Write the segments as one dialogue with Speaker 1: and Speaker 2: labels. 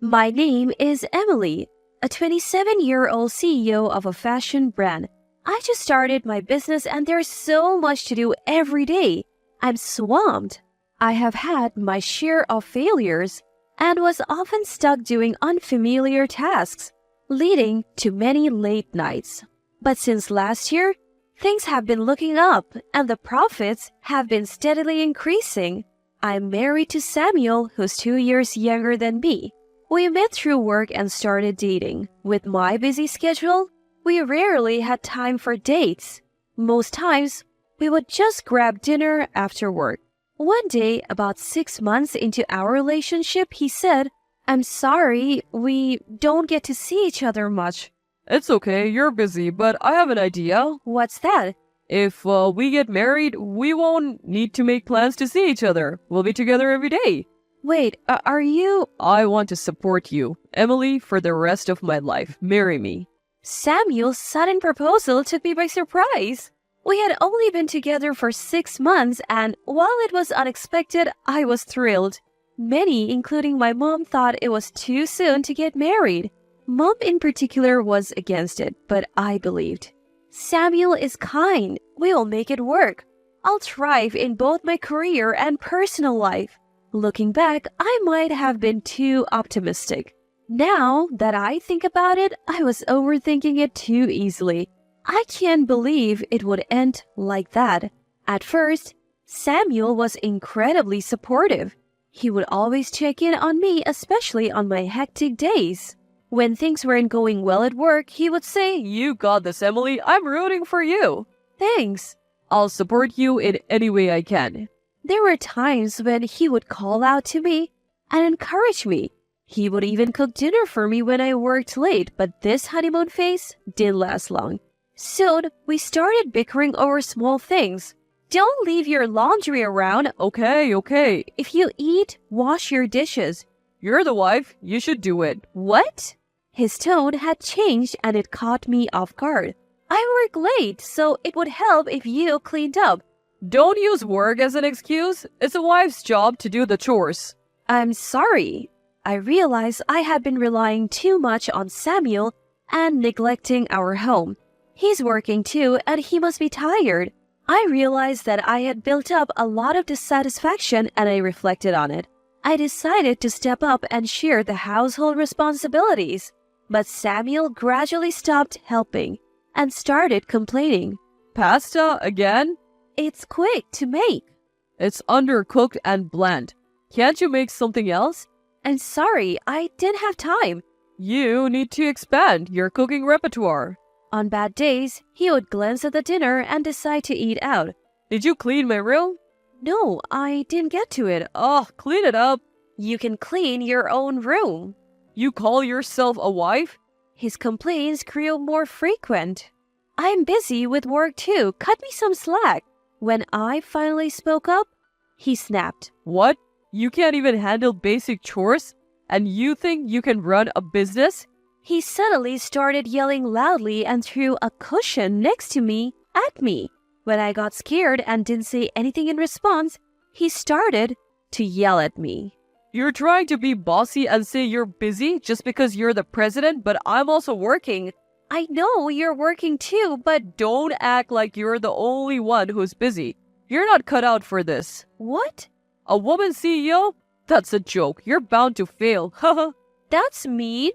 Speaker 1: My name is Emily, a 27-year-old CEO of a fashion brand. I just started my business and there's so much to do every day. I'm swamped. I have had my share of failures and was often stuck doing unfamiliar tasks, leading to many late nights. But since last year, things have been looking up and the profits have been steadily increasing. I'm married to Samuel, who's 2 years younger than me. We met through work and started dating. With my busy schedule, we rarely had time for dates. Most times, we would just grab dinner after work. One day, about 6 months into our relationship, he said, "I'm sorry, we don't get to see each other much."
Speaker 2: It's okay, you're busy, but I have an idea.
Speaker 1: What's that?
Speaker 2: If we get married, we won't need to make plans to see each other. We'll be together every day.
Speaker 1: Wait, are you...
Speaker 2: I want to support you, Emily, for the rest of my life. Marry me.
Speaker 1: Samuel's sudden proposal took me by surprise. We had only been together for 6 months, and while it was unexpected, I was thrilled. Many, including my mom, thought it was too soon to get married. Mom in particular was against it, but I believed. Samuel is kind. We will make it work. I'll thrive in both my career and personal life. Looking back, I might have been too optimistic. Now that I think about it, I was overthinking it too easily. I can't believe it would end like that. At first, Samuel was incredibly supportive. He would always check in on me, especially on my hectic days. When things weren't going well at work, he would say,
Speaker 2: You got this, Emily. I'm rooting for you.
Speaker 1: "Thanks."
Speaker 2: I'll support you in any way I can.
Speaker 1: There were times when he would call out to me and encourage me. He would even cook dinner for me when I worked late, but this honeymoon phase didn't last long. Soon, we started bickering over small things. "Don't leave your laundry around.
Speaker 2: Okay.
Speaker 1: If you eat, wash your dishes."
Speaker 2: You're the wife. You should do it.
Speaker 1: "What?" His tone had changed and it caught me off guard. "I work late, so it would help if you cleaned up."
Speaker 2: Don't use work as an excuse. It's a wife's job to do the chores.
Speaker 1: "I'm sorry." I realized I had been relying too much on Samuel and neglecting our home. He's working too, and he must be tired. I realized that I had built up a lot of dissatisfaction and I reflected on it. I decided to step up and share the household responsibilities. But Samuel gradually stopped helping and started complaining.
Speaker 2: Pasta again?
Speaker 1: "It's quick to make."
Speaker 2: It's undercooked and bland. Can't you make something else?
Speaker 1: "I'm sorry, I didn't have time."
Speaker 2: You need to expand your cooking repertoire.
Speaker 1: On bad days, he would glance at the dinner and decide to eat out.
Speaker 2: Did you clean my room?
Speaker 1: "No, I didn't get to it."
Speaker 2: Oh, clean it up.
Speaker 1: "You can clean your own room."
Speaker 2: You call yourself a wife?
Speaker 1: His complaints grew more frequent. "I'm busy with work too. Cut me some slack." When I finally spoke up, he snapped.
Speaker 2: What? You can't even handle basic chores? And you think you can run a business?
Speaker 1: He suddenly started yelling loudly and threw a cushion next to me at me. When I got scared and didn't say anything in response, he started to yell at me.
Speaker 2: You're trying to be bossy and say you're busy just because you're the president, but I'm also working.
Speaker 1: "I know you're working too, but..."
Speaker 2: Don't act like you're the only one who's busy. You're not cut out for this.
Speaker 1: "What?"
Speaker 2: A woman CEO? That's a joke. You're bound to fail. Haha.
Speaker 1: "That's mean."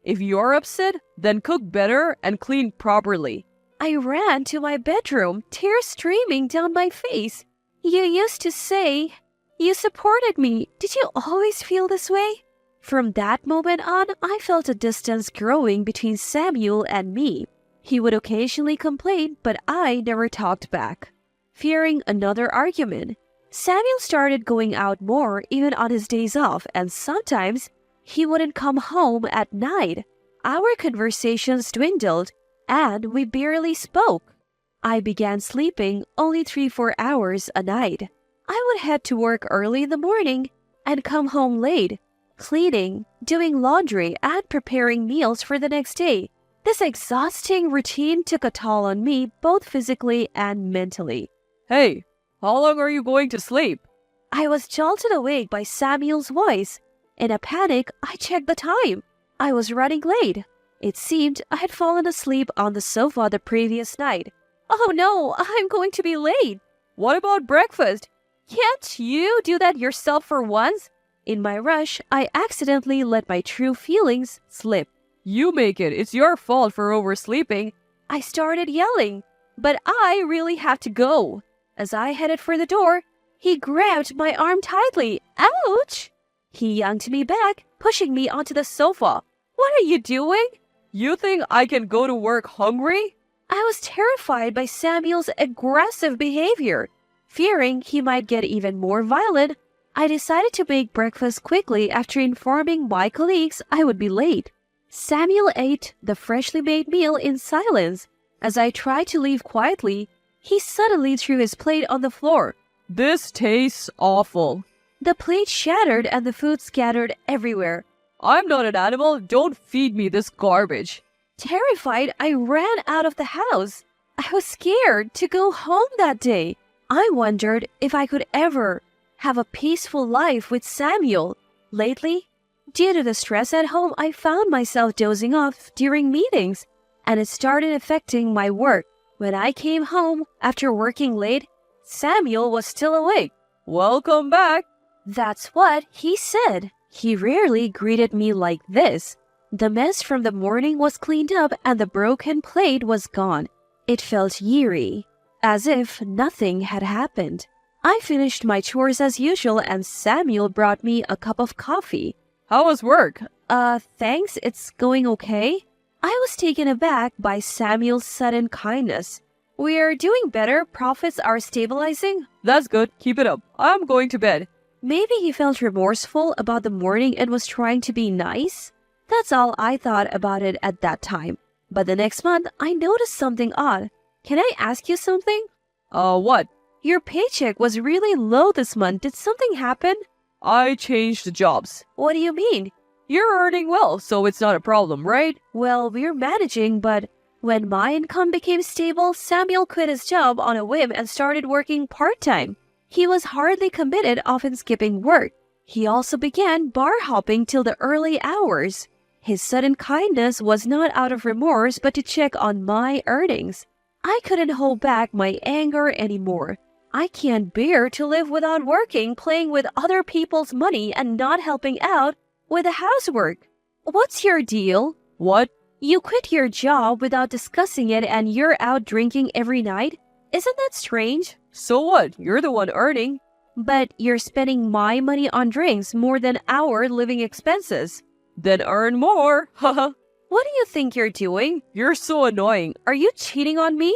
Speaker 2: If you're upset, then cook better and clean properly.
Speaker 1: I ran to my bedroom, tears streaming down my face. "You used to say you supported me. Did you always feel this way?" From that moment on, I felt a distance growing between Samuel and me. He would occasionally complain, but I never talked back. Fearing another argument, Samuel started going out more even on his days off, and sometimes he wouldn't come home at night. Our conversations dwindled, and we barely spoke. I began sleeping only 3-4 hours a night. I would head to work early in the morning and come home late, cleaning, doing laundry, and preparing meals for the next day. This exhausting routine took a toll on me, both physically and mentally.
Speaker 2: Hey, how long are you going to sleep?
Speaker 1: I was jolted awake by Samuel's voice. In a panic, I checked the time. I was running late. It seemed I had fallen asleep on the sofa the previous night. Oh no, I'm going to be late.
Speaker 2: What about breakfast?
Speaker 1: Can't you do that yourself for once? In my rush, I accidentally let my true feelings slip.
Speaker 2: You make it. It's your fault for oversleeping.
Speaker 1: I started yelling, but I really have to go. As I headed for the door, he grabbed my arm tightly. Ouch! He yanked me back, pushing me onto the sofa. What are you doing?
Speaker 2: You think I can go to work hungry?
Speaker 1: I was terrified by Samuel's aggressive behavior. Fearing he might get even more violent, I decided to make breakfast quickly after informing my colleagues I would be late. Samuel ate the freshly made meal in silence. As I tried to leave quietly, he suddenly threw his plate on the floor.
Speaker 2: This tastes awful.
Speaker 1: The plate shattered and the food scattered everywhere.
Speaker 2: I'm not an animal. Don't feed me this garbage.
Speaker 1: Terrified, I ran out of the house. I was scared to go home that day. I wondered if I could ever have a peaceful life with Samuel. Lately, due to the stress at home, I found myself dozing off during meetings, and it started affecting my work. When I came home after working late, Samuel was still awake.
Speaker 2: Welcome back.
Speaker 1: That's what he said. He rarely greeted me like this. The mess from the morning was cleaned up and the broken plate was gone. It felt eerie, as if nothing had happened. I finished my chores as usual and Samuel brought me a cup of coffee.
Speaker 2: How was work?
Speaker 1: Thanks, it's going okay. I was taken aback by Samuel's sudden kindness. We're doing better, profits are stabilizing.
Speaker 2: That's good. Keep it up. I'm going to bed.
Speaker 1: Maybe he felt remorseful about the morning and was trying to be nice. That's all I thought about it at that time. But the next month, I noticed something odd. Can I ask you something?
Speaker 2: What?
Speaker 1: Your paycheck was really low this month. Did something happen?
Speaker 2: I changed jobs.
Speaker 1: What do you mean?
Speaker 2: You're earning well, so it's not a problem, right?
Speaker 1: Well, we're managing, but when my income became stable, Samuel quit his job on a whim and started working part-time. He was hardly committed, often skipping work. He also began bar hopping till the early hours. His sudden kindness was not out of remorse, but to check on my earnings. I couldn't hold back my anger anymore. I can't bear to live without working, playing with other people's money and not helping out with the housework. What's your deal?
Speaker 2: What?
Speaker 1: You quit your job without discussing it and you're out drinking every night? Isn't that strange?
Speaker 2: So what? You're the one earning.
Speaker 1: But you're spending my money on drinks more than our living expenses.
Speaker 2: Then earn more. Haha.
Speaker 1: What do you think you're doing?
Speaker 2: You're so annoying.
Speaker 1: Are you cheating on me?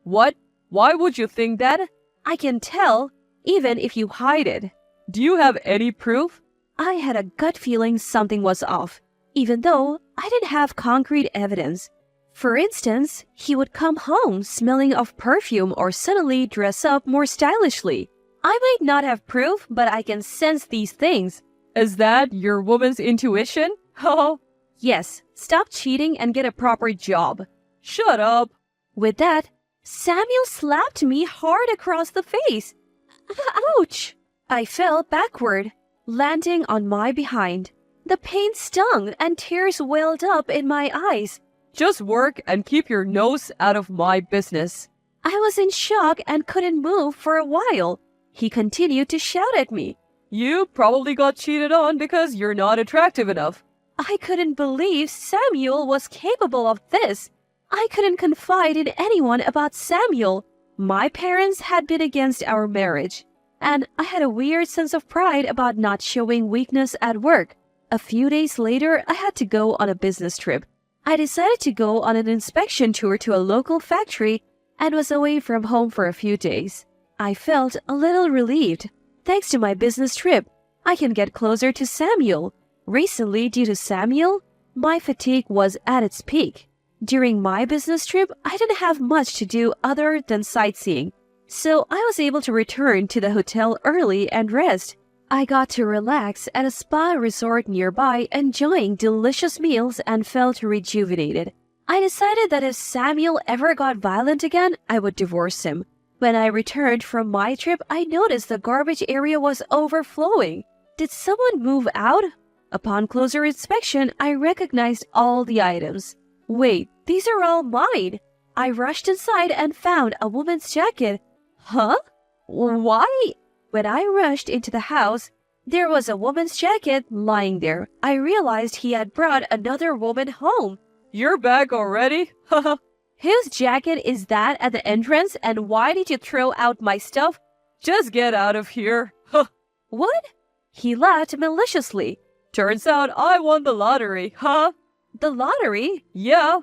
Speaker 2: What? Why would you think that?
Speaker 1: I can tell, even if you hide it.
Speaker 2: Do you have any proof?
Speaker 1: I had a gut feeling something was off, even though I didn't have concrete evidence. For instance, he would come home smelling of perfume or suddenly dress up more stylishly. I might not have proof, but I can sense these things.
Speaker 2: Is that your woman's intuition? Oh.
Speaker 1: Yes, stop cheating and get a proper job.
Speaker 2: Shut up.
Speaker 1: With that, Samuel slapped me hard across the face. Ouch! I fell backward, landing on my behind. The pain stung and tears welled up in my eyes.
Speaker 2: Just work and keep your nose out of my business.
Speaker 1: I was in shock and couldn't move for a while. He continued to shout at me.
Speaker 2: You probably got cheated on because you're not attractive enough.
Speaker 1: I couldn't believe Samuel was capable of this. I couldn't confide in anyone about Samuel. My parents had been against our marriage, and I had a weird sense of pride about not showing weakness at work. A few days later, I had to go on a business trip. I decided to go on an inspection tour to a local factory and was away from home for a few days. I felt a little relieved. Thanks to my business trip, I can get closer to Samuel. Recently, due to Samuel, my fatigue was at its peak. During my business trip, I didn't have much to do other than sightseeing, so I was able to return to the hotel early and rest. I got to relax at a spa resort nearby, enjoying delicious meals and felt rejuvenated. I decided that if Samuel ever got violent again, I would divorce him. When I returned from my trip, I noticed the garbage area was overflowing. Did someone move out? Upon closer inspection, I recognized all the items. Wait, these are all mine. I rushed inside and found a woman's jacket. Huh? Why? When I rushed into the house, there was a woman's jacket lying there. I realized he had brought another woman home.
Speaker 2: You're back already? Haha.
Speaker 1: Whose jacket is that at the entrance, and why did you throw out my stuff?
Speaker 2: Just get out of here. Huh.
Speaker 1: What? He laughed maliciously.
Speaker 2: Turns out I won the lottery, huh?
Speaker 1: The lottery?
Speaker 2: Yeah.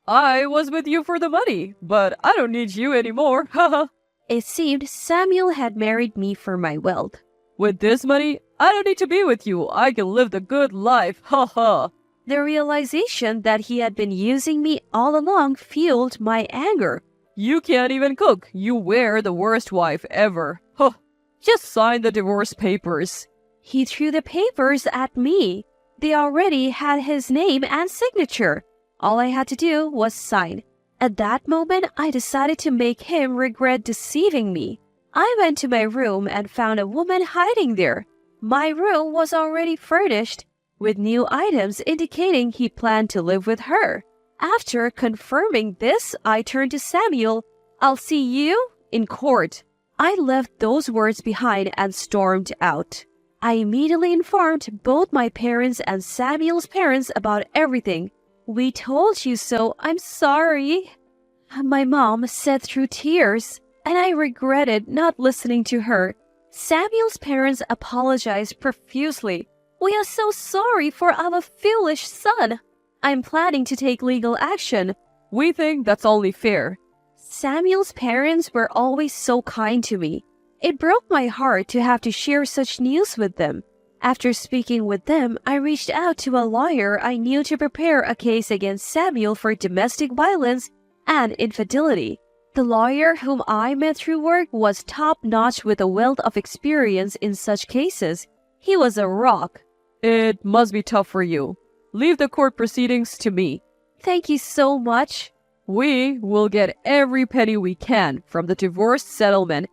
Speaker 2: I was with you for the money, but I don't need you anymore. Haha.
Speaker 1: It seemed Samuel had married me for my wealth.
Speaker 2: With this money, I don't need to be with you. I can live the good life. Haha.
Speaker 1: The realization that he had been using me all along fueled my anger.
Speaker 2: You can't even cook. You were the worst wife ever. Huh. Just sign the divorce papers.
Speaker 1: He threw the papers at me. They already had his name and signature. All I had to do was sign. At that moment, I decided to make him regret deceiving me. I went to my room and found a woman hiding there. My room was already furnished, with new items indicating he planned to live with her. After confirming this, I turned to Samuel. I'll see you in court. I left those words behind and stormed out. I immediately informed both my parents and Samuel's parents about everything. We told you so. I'm sorry. My mom said through tears, and I regretted not listening to her. Samuel's parents apologized profusely. We are so sorry for our foolish son. I'm planning to take legal action.
Speaker 2: We think that's only fair.
Speaker 1: Samuel's parents were always so kind to me. It broke my heart to have to share such news with them. After speaking with them, I reached out to a lawyer I knew to prepare a case against Samuel for domestic violence and infidelity. The lawyer whom I met through work was top-notch with a wealth of experience in such cases. He was a rock.
Speaker 2: It must be tough for you. Leave the court proceedings to me.
Speaker 1: Thank you so much.
Speaker 2: We will get every penny we can from the divorce settlement.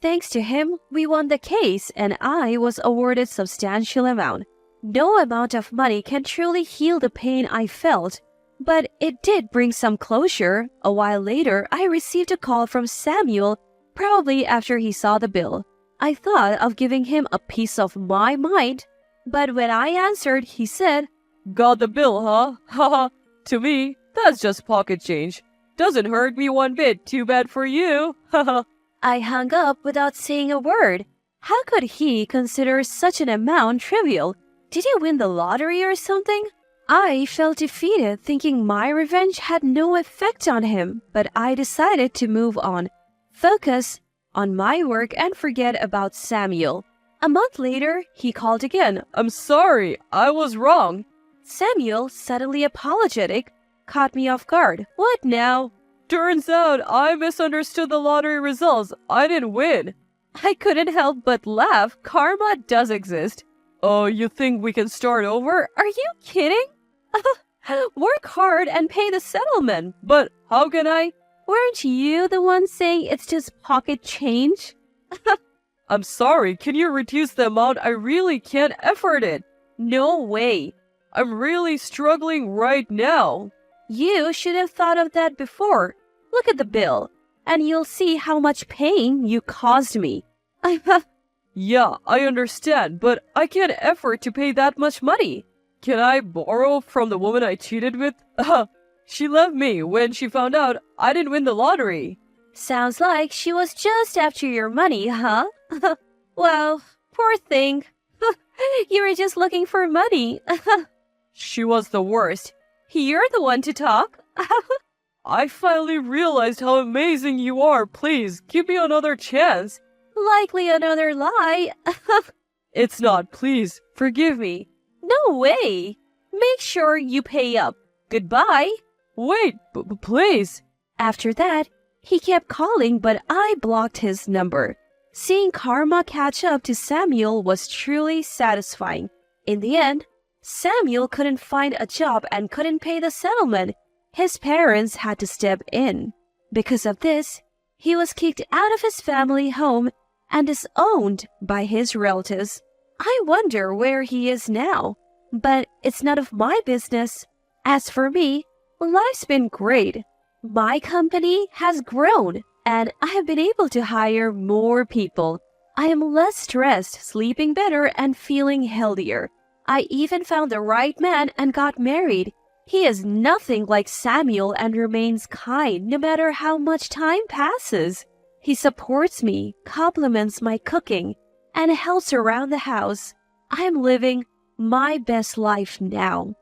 Speaker 1: Thanks to him, we won the case and I was awarded substantial amount. No amount of money can truly heal the pain I felt, but it did bring some closure. A while later, I received a call from Samuel, probably after he saw the bill. I thought of giving him a piece of my mind, but when I answered, he said,
Speaker 2: Got the bill, huh? Haha. To me, that's just pocket change. Doesn't hurt me one bit. Too bad for you. Haha.
Speaker 1: I hung up without saying a word. How could he consider such an amount trivial? Did he win the lottery or something? I felt defeated, thinking my revenge had no effect on him, but I decided to move on, focus on my work and forget about Samuel. A month later, he called again.
Speaker 2: I'm sorry, I was wrong.
Speaker 1: Samuel, suddenly apologetic, caught me off guard. What now?
Speaker 2: Turns out I misunderstood the lottery results. I didn't win.
Speaker 1: I couldn't help but laugh. Karma does exist.
Speaker 2: Oh, you think we can start over?
Speaker 1: Are you kidding? Work hard and pay the settlement.
Speaker 2: But how can I?
Speaker 1: Weren't you the one saying it's just pocket change?
Speaker 2: I'm sorry, can you reduce the amount? I really can't afford it.
Speaker 1: No way.
Speaker 2: I'm really struggling right now.
Speaker 1: You should have thought of that before. Look at the bill, and you'll see how much pain you caused me.
Speaker 2: Yeah, I understand, but I can't afford to pay that much money. Can I borrow from the woman I cheated with? She left me when she found out I didn't win the lottery.
Speaker 1: Sounds like she was just after your money, huh? Well, poor thing. You were just looking for money.
Speaker 2: She was the worst.
Speaker 1: You're the one to talk.
Speaker 2: I finally realized how amazing you are. Please, give me another chance.
Speaker 1: Likely another lie.
Speaker 2: It's not. Please, forgive me.
Speaker 1: No way. Make sure you pay up. Goodbye.
Speaker 2: Wait, please.
Speaker 1: After that, he kept calling, but I blocked his number. Seeing karma catch up to Samuel was truly satisfying. In the end, Samuel couldn't find a job and couldn't pay the settlement. His parents had to step in. Because of this, he was kicked out of his family home and disowned by his relatives. I wonder where he is now. But it's none of my business. As for me, life's been great. My company has grown, and I have been able to hire more people. I am less stressed, sleeping better, and feeling healthier. I even found the right man and got married. He is nothing like Samuel and remains kind no matter how much time passes. He supports me, compliments my cooking, and helps around the house. I'm living my best life now.